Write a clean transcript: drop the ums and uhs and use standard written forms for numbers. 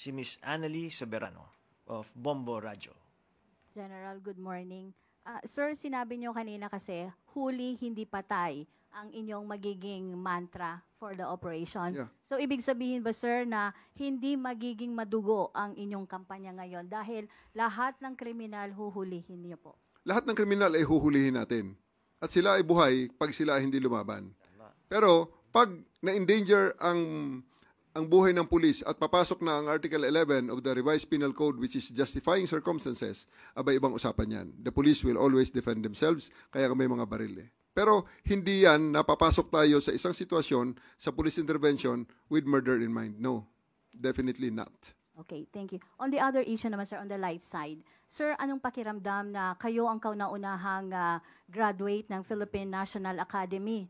si Miss Annalie Soberano of Bombo Radyo. General, good morning. Sir, sinabi niyo kanina kasi, huli hindi patay ang inyong magiging mantra for the operation. Yeah. So, ibig sabihin ba, sir, na hindi magiging madugo ang inyong kampanya ngayon dahil lahat ng kriminal huhulihin niyo po? Lahat ng kriminal ay huhulihin natin. At sila ay buhay pag sila ay hindi lumaban. Pero pag na-endanger ang buhay ng pulis at papasok na ang Article 11 of the Revised Penal Code, which is justifying circumstances, abay ibang usapan yan. The police will always defend themselves, kaya may mga baril eh. Pero hindi yan napapasok tayo sa isang sitwasyon sa police intervention with murder in mind. No, definitely not. Okay, thank you. On the other issue naman, sir, on the light side, sir, anong pakiramdam na kayo ang kauna-unahang graduate ng Philippine National Academy